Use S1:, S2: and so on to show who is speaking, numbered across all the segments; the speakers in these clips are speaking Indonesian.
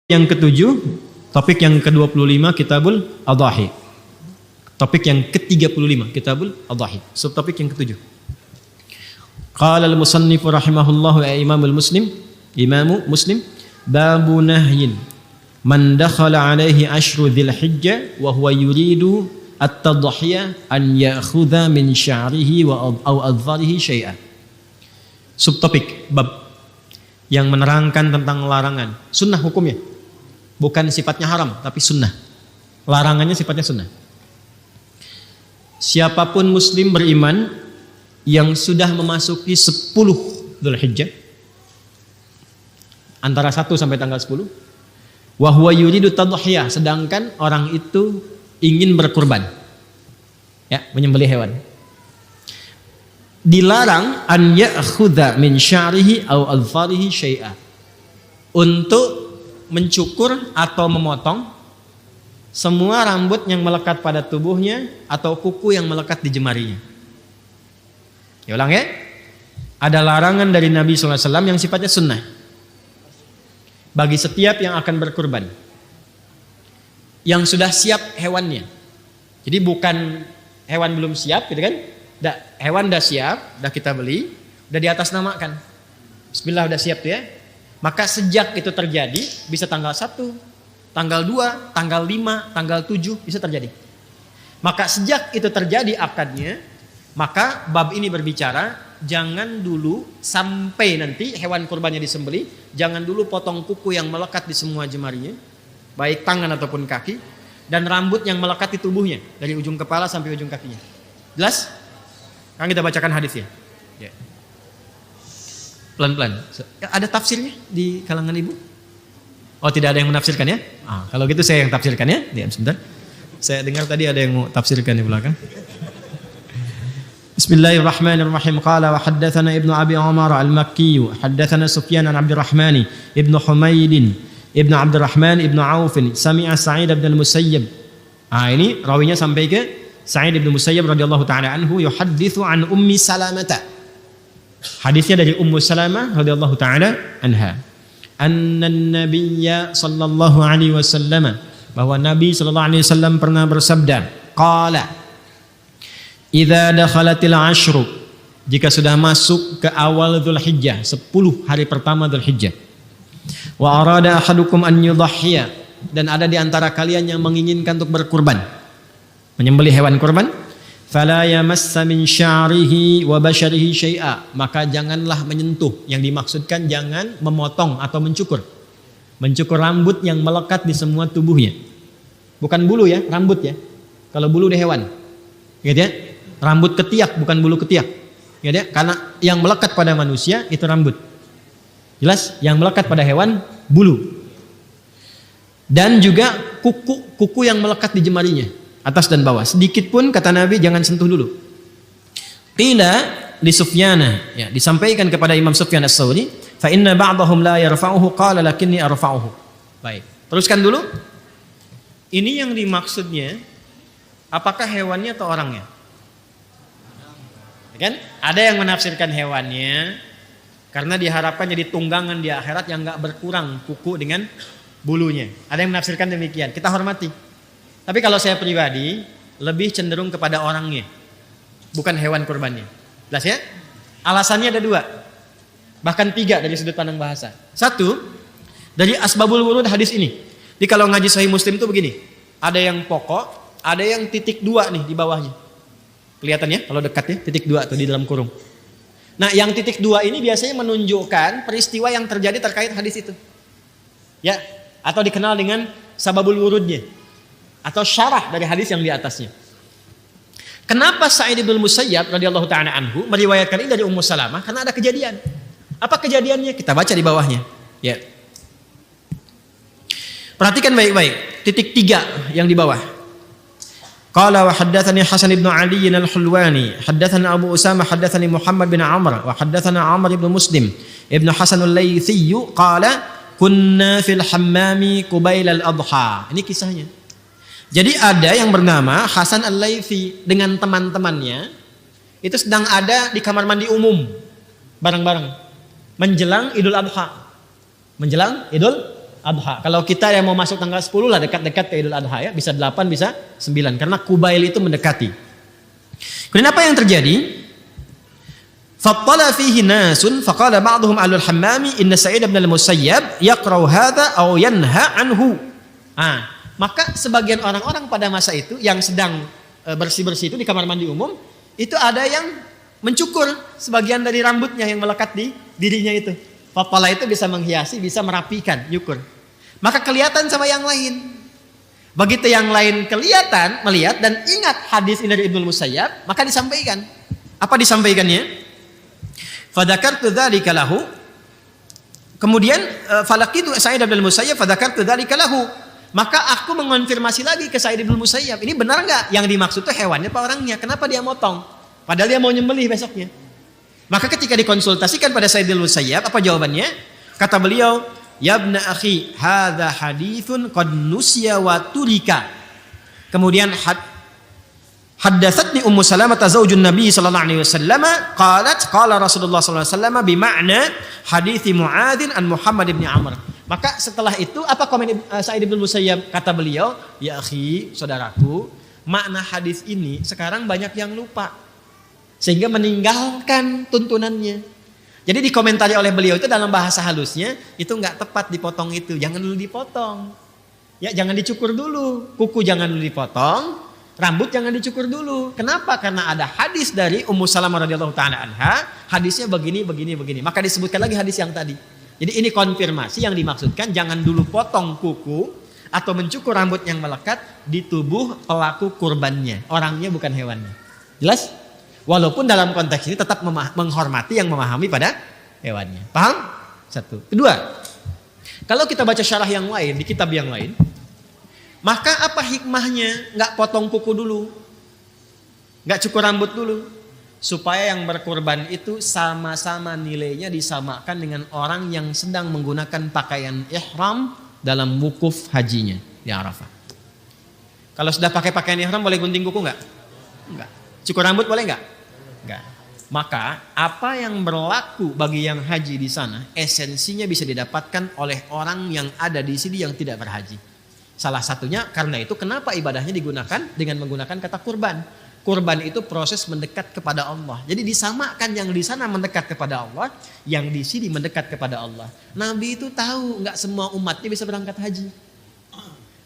S1: Yang ketujuh, topik yang ke-25 Kitabul Adhahi. Topik yang ke-35 Kitabul Adhahi. Subtopik yang ketujuh. Qala al-musannif rahimahullahu Imamu Muslim, babu nahyin man dakhala alaihi ashru dzil hijjah wa huwa yuridu at-tadhiyah an ya'khudha min sya'rihi wa aw adharihi syai'an. Subtopik bab yang menerangkan tentang larangan, sunnah hukumnya. Bukan sifatnya haram, tapi sunnah. Larangannya sifatnya sunnah. Siapapun muslim beriman yang sudah memasuki 10 Dzulhijjah, antara 1 sampai tanggal 10, wa huwa yuridu tadhiyah, sedangkan orang itu ingin berkurban, ya, menyembelih hewan, dilarang an ya'khudha min sya'rihi aw adfarihi syai'a, untuk mencukur atau memotong semua rambut yang melekat pada tubuhnya atau kuku yang melekat di jemarinya. Ya, ulang ya. Ada larangan dari Nabi SAW yang sifatnya sunnah bagi setiap yang akan berkurban, yang sudah siap hewannya. Jadi bukan hewan belum siap gitu kan. Hewan udah siap, udah kita beli, udah di atas namakan. Bismillah, udah siap tuh ya. Maka sejak itu terjadi, bisa tanggal 1, tanggal 2, tanggal 5, tanggal 7 bisa terjadi. Maka sejak itu terjadi akadnya, maka bab ini berbicara jangan dulu sampai nanti hewan kurbannya disembelih, jangan dulu potong kuku yang melekat di semua jemarinya, baik tangan ataupun kaki, dan rambut yang melekat di tubuhnya dari ujung kepala sampai ujung kakinya. Jelas? Sekarang kita bacakan hadisnya. Ya. Pelan-pelan. Ada tafsirnya di kalangan ibu? Oh, tidak ada yang menafsirkan ya? Kalau gitu saya yang tafsirkan ya. Diam sebentar. Saya dengar tadi ada yang mau tafsirkan di belakang. Bismillahirrahmanirrahim. Qala wa haddatsana Ibnu Abi Umar al-Makki, haddatsana Sufyan an Abdurrahman Ibnu Humaid Ibnu Abdurrahman Ibnu Auf, sami'a Sa'id bin al-Musayyib. Ini rawinya sampai ke Sa'id bin Musayyib radhiyallahu taala anhu yuhadditsu an Ummi Salamah. Hadisnya dari Ummu Salamah radhiyallahu taala anha. An-nabiyya sallallahu alaihi wasallam, bahwa Nabi sallallahu alaihi wasallam pernah bersabda, qala idza dakhalatil ashru, jika sudah masuk ke awal Dzulhijjah, 10 hari pertama Dzulhijjah, wa arada ahadukum an yudhhiya, dan ada di antara kalian yang menginginkan untuk berkurban, menyembelih hewan kurban, fala yamassa min sya'rihi wa basyarihi syai'a, maka janganlah menyentuh, yang dimaksudkan jangan memotong atau mencukur rambut yang melekat di semua tubuhnya. Bukan bulu ya, rambut ya. Kalau bulu di hewan, gitu ya. Rambut ketiak, bukan bulu ketiak, gitu ya. Karena yang melekat pada manusia itu rambut. Jelas, yang melekat pada hewan bulu. Dan juga kuku yang melekat di jemarinya, atas dan bawah. Sedikit pun kata Nabi jangan sentuh dulu. Qila li Sufyana, ya, disampaikan kepada Imam Sufyan Ats-Tsauri, fa inna ba'dahum la yarfa'uhu qala lakinni arfa'uhu. Baik, teruskan dulu. Ini yang dimaksudnya apakah hewannya atau orangnya? Ya kan? Ada yang menafsirkan hewannya karena diharapkan jadi tunggangan di akhirat yang enggak berkurang kuku dengan bulunya. Ada yang menafsirkan demikian. Kita hormati. Tapi kalau saya pribadi lebih cenderung kepada orangnya, bukan hewan kurbannya. Jelas ya? Alasannya ada 2, bahkan 3 dari sudut pandang bahasa. 1, dari asbabul wurud hadis ini. Jadi kalau ngaji Sahih Muslim itu begini, ada yang pokok, ada yang titik 2 nih di bawahnya. Kelihatan ya kalau dekat ya, titik 2 tuh di dalam kurung. Nah, yang titik 2 ini biasanya menunjukkan peristiwa yang terjadi terkait hadis itu. Ya, atau dikenal dengan sababul wurudnya, atau syarah dari hadis yang di atasnya. Kenapa Sa'id bin Musayyab radhiyallahu ta'ala anhu meriwayatkan ini dari Ummu Salamah? Karena ada kejadian. Apa kejadiannya? Kita baca di bawahnya. Ya. Perhatikan baik-baik. Titik 3 yang di bawah. Qala wa haddatsani Hasan bin Ali al-Hulwani, haddatsana Abu Usama, haddatsani Muhammad bin Amr, wa haddatsana Amr bin Muslim ibnu Hasan al-Laitsi, qala kunna fil hammami qubail al-adha. Ini kisahnya. Jadi ada yang bernama Hasan al-Laitsi dengan teman-temannya itu sedang ada di kamar mandi umum bareng-bareng menjelang Idul Adha. Menjelang Idul Adha. Kalau kita yang mau masuk tanggal 10 lah, dekat-dekat ke Idul Adha ya, bisa 8 bisa 9 karena Qubail itu mendekati. Kemudian apa yang terjadi? Fattala fihi nasun faqala ba'dhum alul hammami inna Sa'id bin al-Musayyab yaqra'u hadza aw yanha anhu. Maka sebagian orang-orang pada masa itu yang sedang bersih-bersih itu di kamar mandi umum, itu ada yang mencukur sebagian dari rambutnya yang melekat di dirinya itu. Fattala itu bisa menghiasi, bisa merapikan, nyukur. Maka kelihatan sama yang lain. Begitu yang lain kelihatan, melihat dan ingat hadis ini dari Ibnu Musayyab, maka disampaikan. Apa disampaikannya? Fadzakartu dzalika lahu. Kemudian falaqitu Sa'id bin Musayyab fadzakartu dzalika lahu. Maka aku mengonfirmasi lagi ke Sa'id bin Musayyab, ini benar enggak yang dimaksud itu hewannya apa orangnya? Kenapa dia motong? Padahal dia mau nyembelih besoknya. Maka ketika dikonsultasikan pada Sa'id bin Musayyab, apa jawabannya? Kata beliau, "Ya ibna akhi, hadza haditsun qad nusiya wa turika." Kemudian haddatsatni Ummu Salamah zaujun Nabi sallallahu alaihi wasallam qalat qala Rasulullah sallallahu alaihi wasallam bima'na hadits Muadzin an Muhammad bin Amr. Maka setelah itu apa komen Sa'id bin Musayyab? Kata beliau, "Ya akhi, saudaraku, makna hadis ini sekarang banyak yang lupa sehingga meninggalkan tuntunannya." Jadi dikomentari oleh beliau itu dalam bahasa halusnya, itu enggak tepat dipotong itu, jangan dulu dipotong. Ya, jangan dicukur dulu, kuku jangan dulu dipotong, rambut jangan dicukur dulu. Kenapa? Karena ada hadis dari Ummu Salamah radhiyallahu taala anha, hadisnya begini. Maka disebutkan lagi hadis yang tadi. Jadi ini konfirmasi yang dimaksudkan, jangan dulu potong kuku atau mencukur rambut yang melekat di tubuh pelaku kurbannya. Orangnya bukan hewannya. Jelas? Walaupun dalam konteks ini tetap menghormati yang memahami pada hewannya. Paham? Satu. Kedua, kalau kita baca syarah yang lain, di kitab yang lain, maka apa hikmahnya nggak potong kuku dulu, nggak cukur rambut dulu, supaya yang berkurban itu sama-sama nilainya disamakan dengan orang yang sedang menggunakan pakaian ihram dalam wukuf hajinya di Arafah. Kalau sudah pakai pakaian ihram boleh gunting kuku nggak? Nggak. Cukur rambut boleh nggak? Nggak. Maka apa yang berlaku bagi yang haji di sana, esensinya bisa didapatkan oleh orang yang ada di sini yang tidak berhaji. Salah satunya karena itu kenapa ibadahnya digunakan dengan menggunakan kata kurban. Kurban itu proses mendekat kepada Allah. Jadi disamakan yang di sana mendekat kepada Allah, yang di sini mendekat kepada Allah. Nabi itu tahu nggak semua umatnya bisa berangkat haji.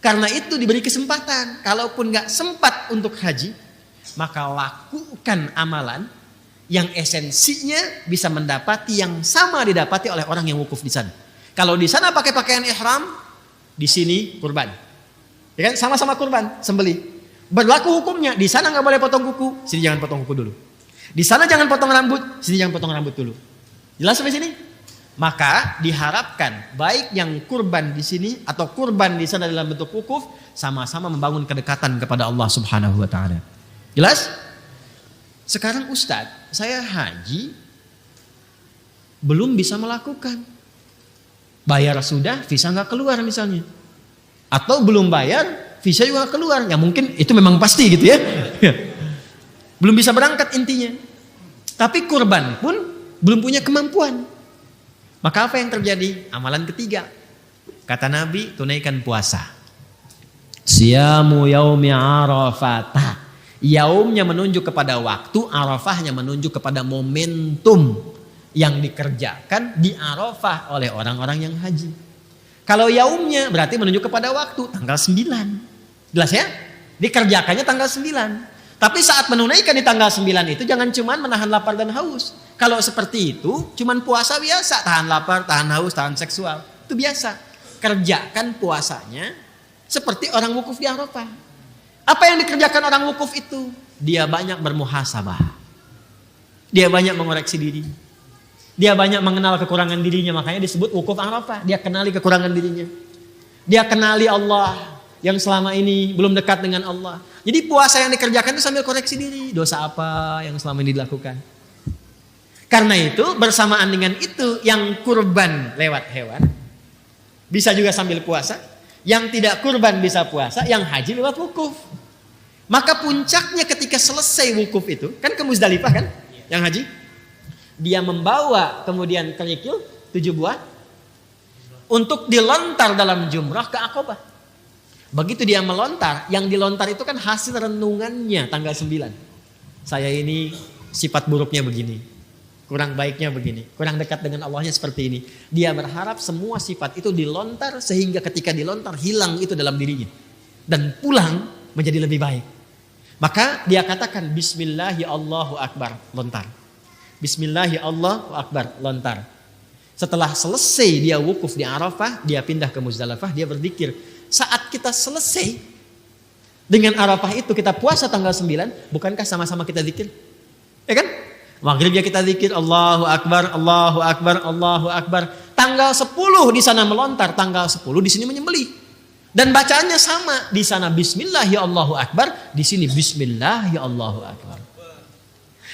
S1: Karena itu diberi kesempatan. Kalaupun nggak sempat untuk haji, maka lakukan amalan yang esensinya bisa mendapati yang sama didapati oleh orang yang wukuf di sana. Kalau di sana pakai pakaian ihram, di sini kurban. Ya kan? Sama-sama kurban, sembelih. Berlaku hukumnya, di sana nggak boleh potong kuku, sini jangan potong kuku dulu. Di sana jangan potong rambut, sini jangan potong rambut dulu. Jelas sampai sini? Maka diharapkan baik yang kurban di sini atau kurban di sana dalam bentuk wukuf sama-sama membangun kedekatan kepada Allah Subhanahu wa taala. Jelas? Sekarang Ustadz, saya haji belum bisa melakukan. Bayar sudah, visa nggak keluar misalnya. Atau belum bayar, visa juga keluar. Ya mungkin itu memang pasti gitu ya. Belum bisa berangkat intinya. Tapi kurban pun belum punya kemampuan. Maka apa yang terjadi? Amalan ketiga. Kata Nabi, tunaikan puasa. Siyamu yaumi arafata. Yaumnya menunjuk kepada waktu, Arafahnya menunjuk kepada momentum yang dikerjakan di Arafah oleh orang-orang yang haji. Kalau yaumnya berarti menunjuk kepada waktu, tanggal 9. Jelas ya? Dikerjakannya tanggal 9. Tapi saat menunaikan di tanggal 9 itu jangan cuman menahan lapar dan haus. Kalau seperti itu cuman puasa biasa, tahan lapar, tahan haus, tahan seksual. Itu biasa. Kerjakan puasanya seperti orang wukuf di Arafah. Apa yang dikerjakan orang wukuf itu? Dia banyak bermuhasabah. Dia banyak mengoreksi diri. Dia banyak mengenal kekurangan dirinya. Makanya disebut wukuf Arafah. Dia kenali kekurangan dirinya. Dia kenali Allah yang selama ini belum dekat dengan Allah. Jadi puasa yang dikerjakan itu sambil koreksi diri. Dosa apa yang selama ini dilakukan. Karena itu bersamaan dengan itu yang kurban lewat hewan. Bisa juga sambil puasa. Yang tidak kurban bisa puasa. Yang haji lewat wukuf. Maka puncaknya ketika selesai wukuf itu, kan ke Muzdalifah kan, yang haji, dia membawa kemudian kerikil 7 buah untuk dilontar dalam jumrah ke Aqabah. Begitu dia melontar, yang dilontar itu kan hasil renungannya tanggal 9. Saya ini sifat buruknya begini, kurang baiknya begini, kurang dekat dengan Allahnya seperti ini. Dia berharap semua sifat itu dilontar sehingga ketika dilontar hilang itu dalam dirinya. Dan pulang menjadi lebih baik. Maka dia katakan Bismillahi Allahu Akbar, lontar. Bismillahi Allahu Akbar, lontar. Setelah selesai dia wukuf di Arafah, dia pindah ke Muzdalifah, dia berzikir. Saat kita selesai dengan Arafah itu, kita puasa tanggal 9, bukankah sama-sama kita zikir? Ya kan? Maghrib ya kita zikir Allahu Akbar, Allahu Akbar, Allahu Akbar. Tanggal 10 di sana melontar, tanggal 10 di sini menyembelih. Dan bacaannya sama, di sana Bismillah ya Allahu Akbar, di sini Bismillah ya Allahu Akbar.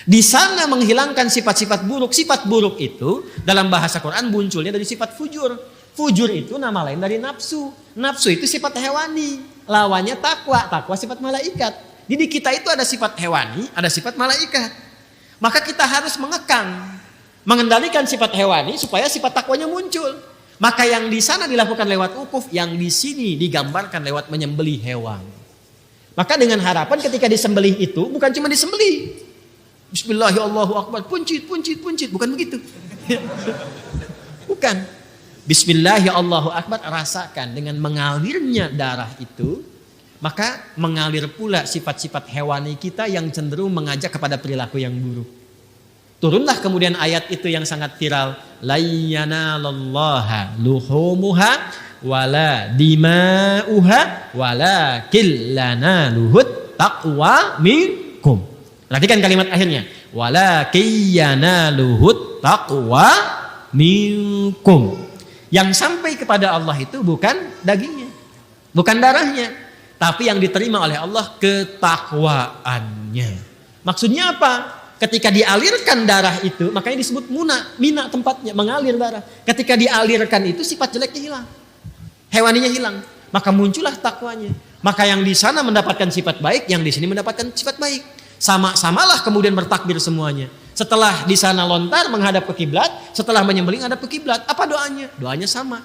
S1: Di sana menghilangkan sifat-sifat buruk. Sifat buruk itu dalam bahasa Quran munculnya dari sifat fujur. Fujur itu nama lain dari nafsu. Nafsu itu sifat hewani, lawannya takwa. Takwa sifat malaikat. Jadi kita itu ada sifat hewani, ada sifat malaikat. Maka kita harus mengekang, mengendalikan sifat hewani supaya sifat takwanya muncul. Maka yang di sana dilakukan lewat wukuf, yang di sini digambarkan lewat menyembelih hewan. Maka dengan harapan ketika disembelih itu bukan cuma disembelih. Bismillahirrahmanirrahim, puncit, puncit, puncit, bukan begitu. Bukan. Bismillahirrahmanirrahim, rasakan dengan mengalirnya darah itu, maka mengalir pula sifat-sifat hewani kita yang cenderung mengajak kepada perilaku yang buruk. Turunlah kemudian ayat itu yang sangat viral. La yanalallaha luhumuha wala dima'uha walakin lanaluhut taqwa minkum. Perhatikan kalimat akhirnya. Walakin yanaluhut taqwa minkum. Yang sampai kepada Allah itu bukan dagingnya, bukan darahnya, tapi yang diterima oleh Allah ketakwaannya. Maksudnya apa? Ketika dialirkan darah itu, makanya disebut mina tempatnya, mengalir darah. Ketika dialirkan itu sifat jeleknya hilang, hewaninya hilang, maka muncullah takwanya. Maka yang di sana mendapatkan sifat baik, yang di sini mendapatkan sifat baik. Sama-samalah kemudian bertakbir semuanya. Setelah di sana lontar menghadap ke kiblat, setelah menyembelih menghadap ke kiblat. Apa doanya? Doanya sama.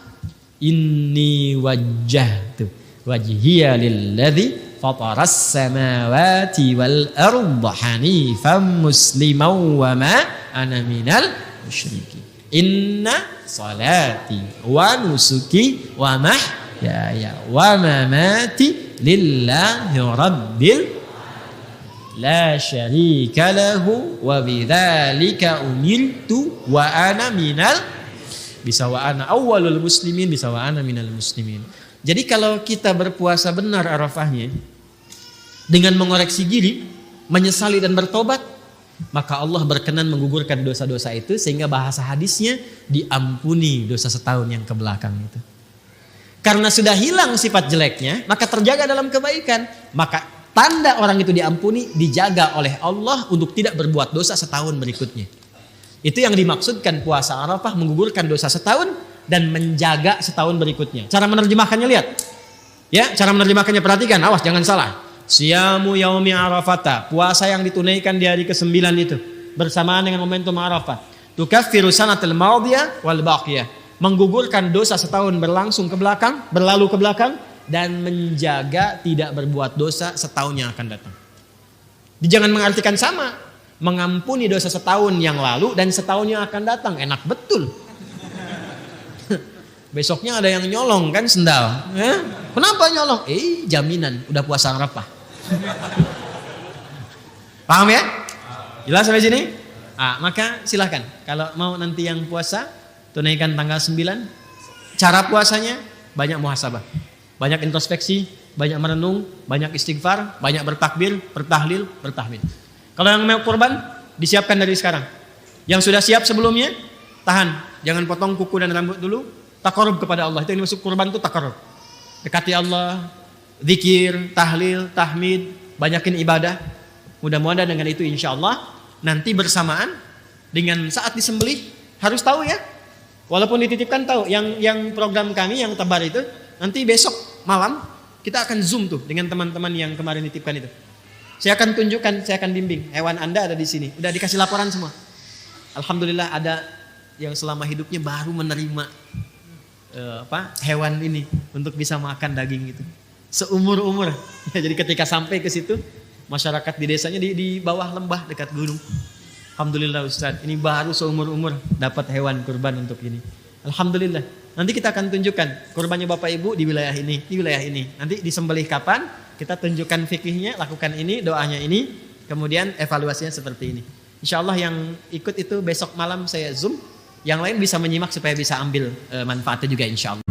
S1: Inni wajjahtu wajhiya lilladzi fataras samawati wal arda hanifan musliman wa ma ana minal musyrikin. Inna salati wa nusuki wa mahyaya wa mamati lillahi rabbil la syarika lahu wa bidzalika umirtu wa ana minal, bisa wa ana awwalul muslimin, bisa wa ana minal muslimin. Jadi kalau kita berpuasa benar Arafahnya dengan mengoreksi diri, menyesali dan bertobat, maka Allah berkenan menggugurkan dosa-dosa itu sehingga bahasa hadisnya diampuni dosa setahun yang ke belakang itu. Karena sudah hilang sifat jeleknya, maka terjaga dalam kebaikan. Maka tanda orang itu diampuni, dijaga oleh Allah untuk tidak berbuat dosa setahun berikutnya. Itu yang dimaksudkan puasa Arafah, menggugurkan dosa setahun dan menjaga setahun berikutnya. Cara menerjemahkannya lihat. Ya, cara menerjemahkannya perhatikan, awas jangan salah. Siyamu yaumi Arafata, puasa yang ditunaikan di hari ke-9 itu bersamaan dengan momentum Arafah. Tukaffiru sanatal madiyah wal baqiyah, menggugurkan dosa setahun berlangsung ke belakang, berlalu ke belakang, dan menjaga tidak berbuat dosa setahun yang akan datang. Jangan mengartikan sama, mengampuni dosa setahun yang lalu dan setahun yang akan datang. Enak betul. Besoknya ada yang nyolong kan sendal. Kenapa nyolong? Jaminan udah puasa Arafah. Paham ya? Jelas sampai sini? Maka silahkan kalau mau nanti yang puasa tunaikan tanggal 9. Cara puasanya banyak muhasabah, banyak introspeksi, banyak merenung, banyak istighfar, banyak bertakbir, bertahlil, bertahmid. Kalau yang mau kurban disiapkan dari sekarang. Yang sudah siap sebelumnya tahan, jangan potong kuku dan rambut dulu. Taqarrub kepada Allah, itu yang dimaksud kurban itu taqarrub. Dekati Allah, zikir, tahlil, tahmid, banyakin ibadah. Mudah-mudahan dengan itu insya Allah nanti bersamaan dengan saat disembelih harus tahu ya. Walaupun dititipkan tahu, yang program kami yang tebar itu nanti besok malam kita akan zoom tuh dengan teman-teman yang kemarin dititipkan itu. Saya akan tunjukkan, saya akan bimbing. Hewan Anda ada di sini, udah dikasih laporan semua. Alhamdulillah ada yang selama hidupnya baru menerima hewan ini untuk bisa makan daging itu. Seumur-umur. Ya, jadi ketika sampai ke situ, masyarakat di desanya di bawah lembah dekat gunung. Alhamdulillah Ustaz, ini baru seumur-umur dapat hewan kurban untuk ini. Alhamdulillah. Nanti kita akan tunjukkan kurbannya Bapak Ibu di wilayah ini, di wilayah ini. Nanti disembelih kapan? Kita tunjukkan fikihnya, lakukan ini, doanya ini, kemudian evaluasinya seperti ini. Insya Allah yang ikut itu besok malam saya Zoom. Yang lain bisa menyimak supaya bisa ambil manfaatnya juga insya Allah.